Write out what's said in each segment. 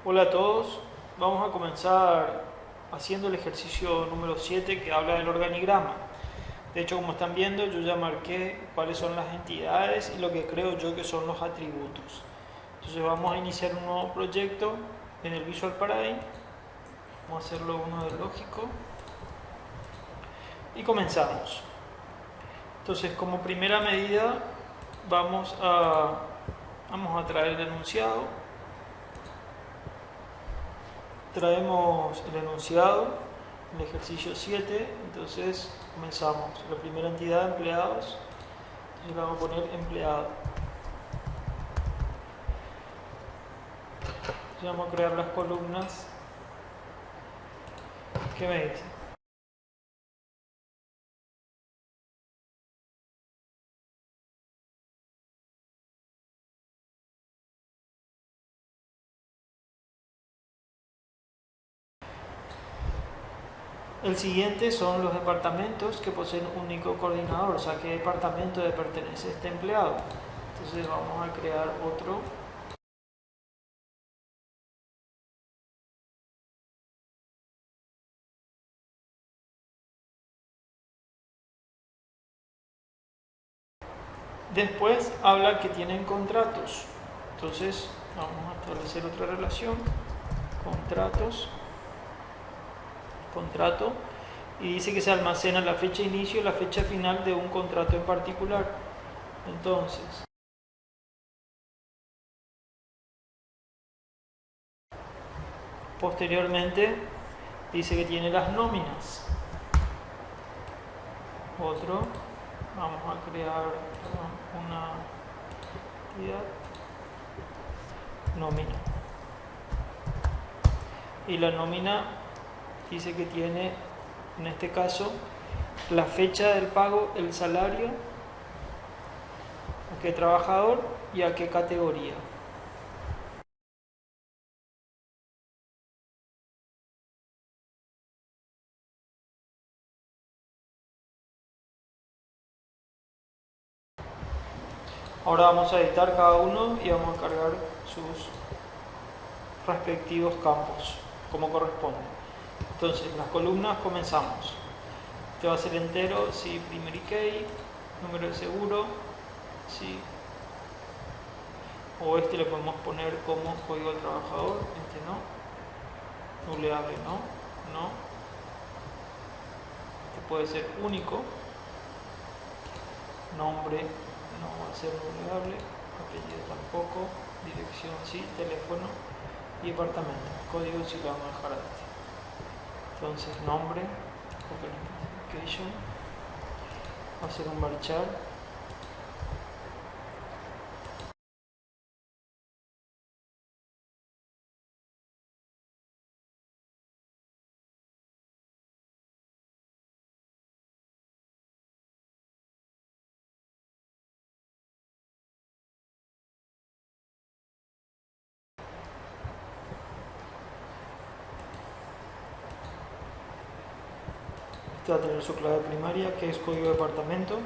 Hola a todos, vamos a comenzar haciendo el ejercicio número 7 que habla del organigrama. De hecho, como están viendo, yo ya marqué cuáles son las entidades y lo que creo yo que son los atributos. Entonces vamos a iniciar un nuevo proyecto en el Visual Paradigm. Vamos a hacerlo uno de lógico y comenzamos. Entonces, como primera medida vamos a traer el enunciado. Traemos el enunciado, el ejercicio 7, entonces comenzamos. La primera entidad, empleados, entonces le vamos a poner empleado. Entonces vamos a crear las columnas. ¿Qué me dice? El siguiente son los departamentos que poseen un único coordinador, o sea, qué departamento le pertenece a este empleado. Entonces vamos a crear otro. Después habla que tienen contratos. Entonces vamos a establecer otra relación. Contratos. Contrato. Y dice que se almacena la fecha de inicio y la fecha final de un contrato en particular. Entonces, posteriormente dice que tiene las nóminas. Otro, vamos a crear una entidad nómina. Y la nómina dice que tiene, en este caso, la fecha del pago, el salario, a qué trabajador y a qué categoría. Ahora vamos a editar cada uno y vamos a cargar sus respectivos campos, como corresponde. Entonces, las columnas comenzamos. Este va a ser entero, si primary key, número de seguro, si, o este le podemos poner como código del trabajador, este no, nuleable no, este puede ser único, nombre no va a ser nuleable, apellido tampoco, dirección sí, teléfono y departamento, código sí lo vamos a dejar a este. Entonces nombre, identification, va a ser un varchar. Este va a tener su clave primaria, que es código de departamento.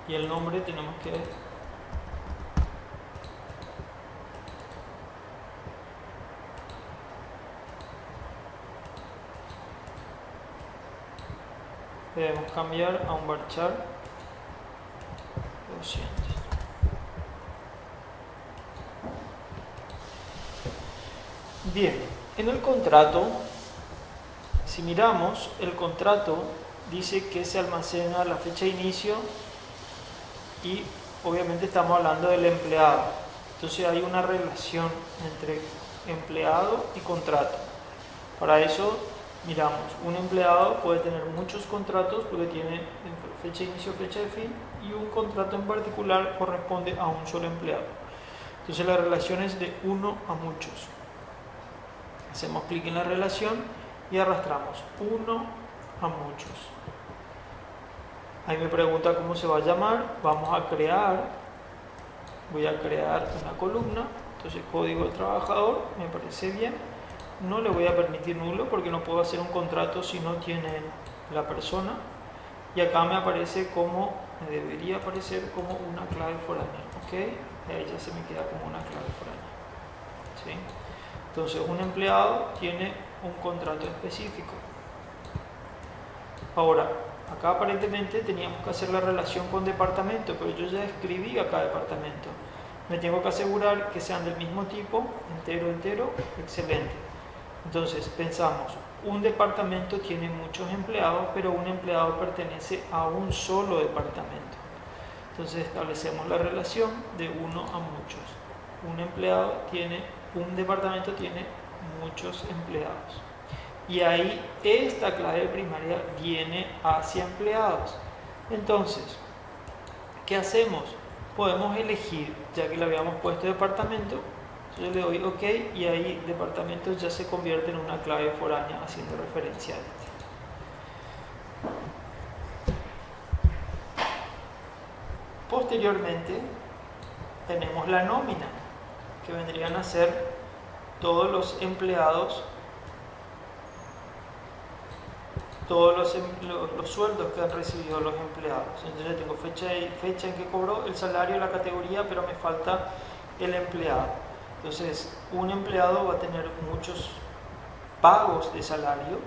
Y el nombre tenemos que debemos cambiar a un varchar 200. Bien, en el contrato, si miramos, el contrato dice que se almacena la fecha de inicio y obviamente estamos hablando del empleado. Entonces hay una relación entre empleado y contrato. Para eso miramos, un empleado puede tener muchos contratos porque tiene fecha de inicio, fecha de fin, y un contrato en particular corresponde a un solo empleado. Entonces la relación es de uno a muchos. Hacemos clic en la relación y arrastramos uno a muchos. Ahí me pregunta cómo se va a llamar. Vamos a crear, voy a crear una columna. Entonces código del trabajador, me parece bien. No le voy a permitir nulo porque no puedo hacer un contrato si no tiene la persona. y acá me aparece como, me debería aparecer como una clave foránea, ¿ok? Ahí ya se me queda como una clave foránea, ¿sí? Entonces un empleado tiene un contrato específico. Ahora, acá aparentemente teníamos que hacer la relación con departamento, pero yo ya escribí acá departamento. Me tengo que asegurar que sean del mismo tipo, entero, entero, excelente. Entonces pensamos, un departamento tiene muchos empleados, pero un empleado pertenece a un solo departamento. Entonces establecemos la relación de uno a muchos. Un departamento tiene muchos empleados. Y ahí esta clave primaria viene hacia empleados. Entonces, ¿qué hacemos? Podemos elegir, ya que le habíamos puesto departamento, yo le doy OK y ahí departamento ya se convierte en una clave foránea haciendo referencia a este. Posteriormente tenemos la nómina, que vendrían a ser todos los empleados, todos los sueldos que han recibido los empleados. Entonces tengo fecha en que cobró, el salario, la categoría, pero me falta el empleado. Entonces un empleado va a tener muchos pagos de salario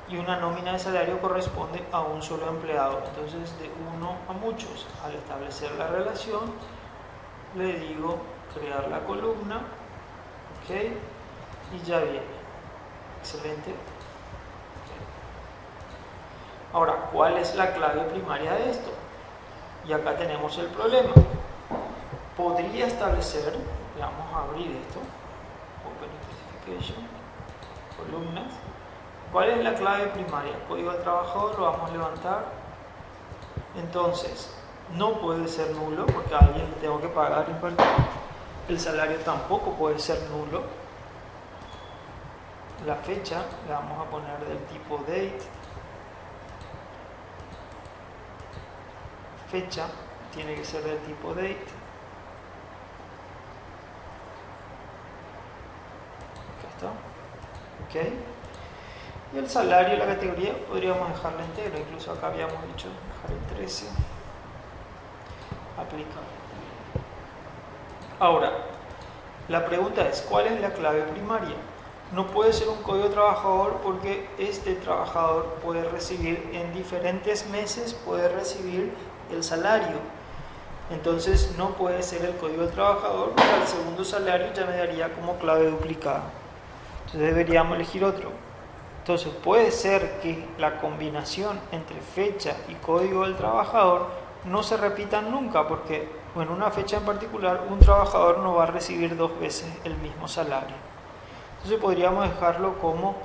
y una nómina de salario corresponde a un solo empleado. Entonces de uno a muchos. Al establecer la relación le digo crear la columna, ok, y ya viene. Excelente. Ahora, ¿cuál es la clave primaria de esto? Y acá tenemos el problema. Podría establecer, vamos a abrir esto, Open Specification, columnas. ¿Cuál es la clave primaria? Código del trabajador, lo vamos a levantar. Entonces, no puede ser nulo porque a alguien le tengo que pagar. El salario tampoco puede ser nulo. La fecha la vamos a poner del tipo date. Fecha tiene que ser del tipo date. Acá está. Ok. Y el salario, la categoría, podríamos dejarla entero. Incluso acá habíamos dicho dejar el 13. Aplicar. Ahora, la pregunta es, ¿cuál es la clave primaria? No puede ser un código trabajador porque este trabajador puede recibir en diferentes meses, puede recibir el salario. Entonces no puede ser el código del trabajador porque al segundo salario ya me daría como clave duplicada. Entonces deberíamos elegir otro. Entonces puede ser que la combinación entre fecha y código del trabajador no se repitan nunca porque en una fecha en particular un trabajador no va a recibir dos veces el mismo salario. Entonces podríamos dejarlo como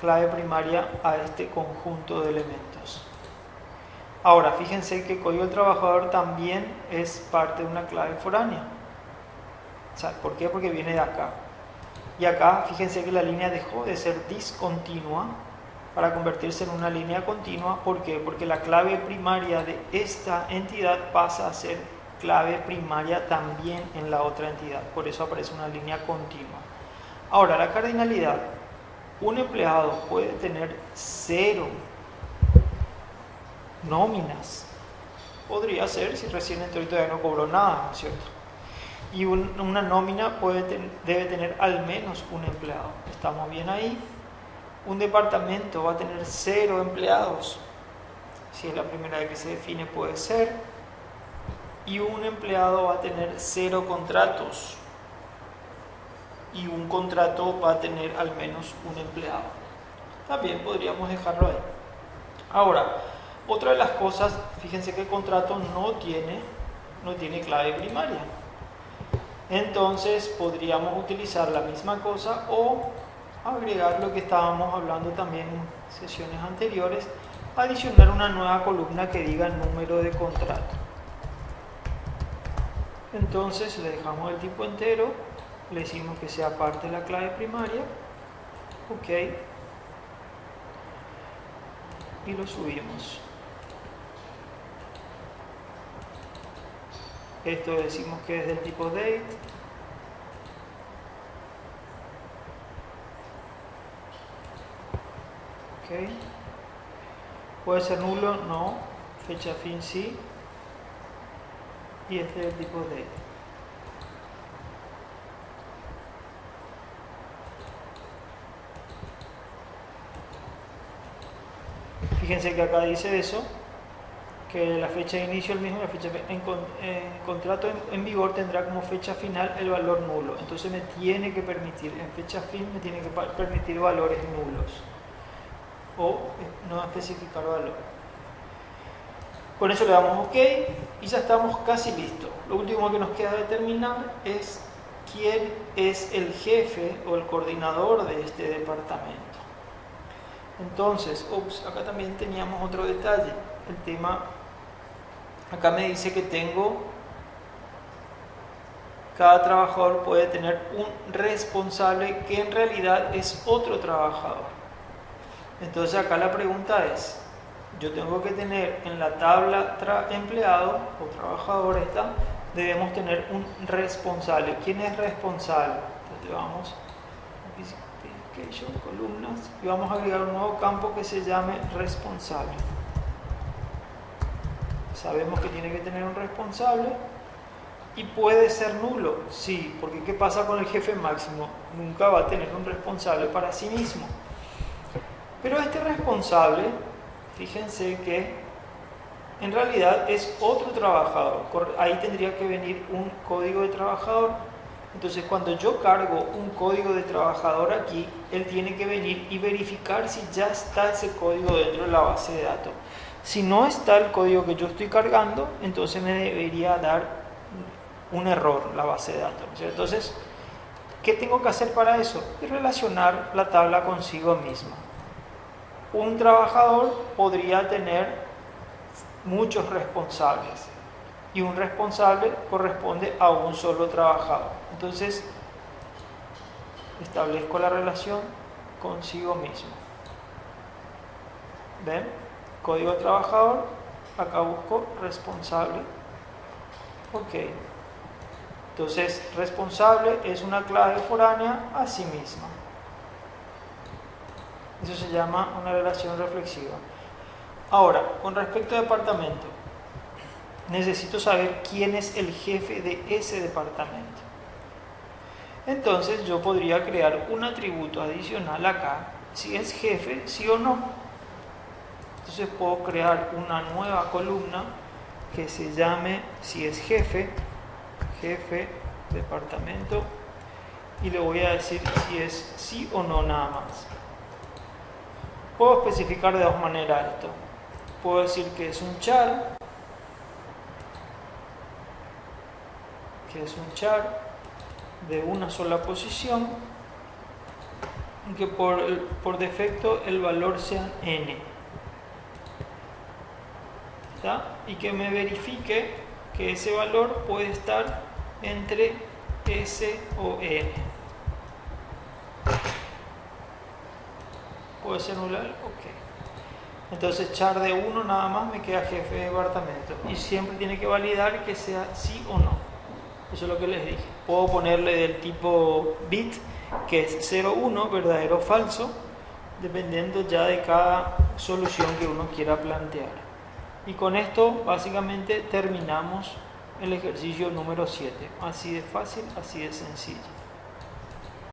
clave primaria a este conjunto de elementos. Ahora, fíjense que el código del trabajador también es parte de una clave foránea. ¿Sabe por qué? Porque viene de acá. Y acá, fíjense que la línea dejó de ser discontinua para convertirse en una línea continua. ¿Por qué? Porque la clave primaria de esta entidad pasa a ser clave primaria también en la otra entidad. Por eso aparece una línea continua. Ahora, la cardinalidad. Un empleado puede tener 0 nóminas. Podría ser si recién entró y todavía no cobró nada, ¿no es cierto? Y una nómina debe tener al menos un empleado. Estamos bien ahí. Un departamento va a tener 0 empleados. Si es la primera vez que se define, puede ser. Y un empleado va a tener 0 contratos. Y un contrato va a tener al menos un empleado. También podríamos dejarlo ahí. Ahora, otra de las cosas, fíjense que el contrato no tiene clave primaria. Entonces podríamos utilizar la misma cosa o agregar lo que estábamos hablando también en sesiones anteriores, adicionar una nueva columna que diga el número de contrato. Entonces le dejamos el tipo entero, le decimos que sea parte de la clave primaria, ok, y lo subimos. Esto decimos que es del tipo date. Ok. ¿Puede ser nulo? No. fecha fin sí, y este es el tipo D. Fíjense que acá dice eso, que la fecha de inicio es el mismo, la fecha en contrato en vigor tendrá como fecha final el valor nulo. Entonces me tiene que permitir, en fecha fin me tiene que permitir valores nulos o no especificar valor. Con eso le damos OK y ya estamos casi listos. Lo último que nos queda determinar es quién es el jefe o el coordinador de este departamento. Entonces, acá también teníamos otro detalle. El tema, acá me dice que cada trabajador puede tener un responsable que en realidad es otro trabajador. Entonces acá la pregunta es, yo tengo que tener en la tabla empleado o trabajador debemos tener un responsable. ¿Quién es responsable? Entonces vamos columnas y vamos a agregar un nuevo campo que se llame responsable. Sabemos que tiene que tener un responsable y puede ser nulo, sí, porque ¿qué pasa con el jefe máximo? Nunca va a tener un responsable para sí mismo. Pero este responsable, fíjense que en realidad es otro trabajador. Ahí tendría que venir un código de trabajador. Entonces cuando yo cargo un código de trabajador aquí, él tiene que venir y verificar si ya está ese código dentro de la base de datos. Si no está el código que yo estoy cargando, entonces me debería dar un error la base de datos. Entonces, ¿qué tengo que hacer para eso? Relacionar la tabla consigo misma. Un trabajador podría tener muchos responsables y un responsable corresponde a un solo trabajador. Entonces, establezco la relación consigo mismo. ¿Ven? Código de trabajador, acá busco responsable. OK. Entonces, responsable es una clave foránea a sí misma. Eso se llama una relación reflexiva. Ahora, con respecto a departamento, necesito saber quién es el jefe de ese departamento. Entonces yo podría crear un atributo adicional acá, si es jefe, sí o no. Entonces puedo crear una nueva columna que se llame si es jefe, departamento, y le voy a decir si es sí o no nada más. Puedo especificar de dos maneras esto. Puedo decir que es un char, de una sola posición, y que por defecto el valor sea n. ¿Está? Y que me verifique que ese valor puede estar entre s o n. ¿Puede ser nular? OK. Entonces char de 1 nada más me queda jefe de departamento. Y siempre tiene que validar que sea sí o no. Eso es lo que les dije. Puedo ponerle del tipo bit, que es 0, 1, verdadero o falso, dependiendo ya de cada solución que uno quiera plantear. Y con esto básicamente terminamos el ejercicio número 7. Así de fácil, así de sencillo.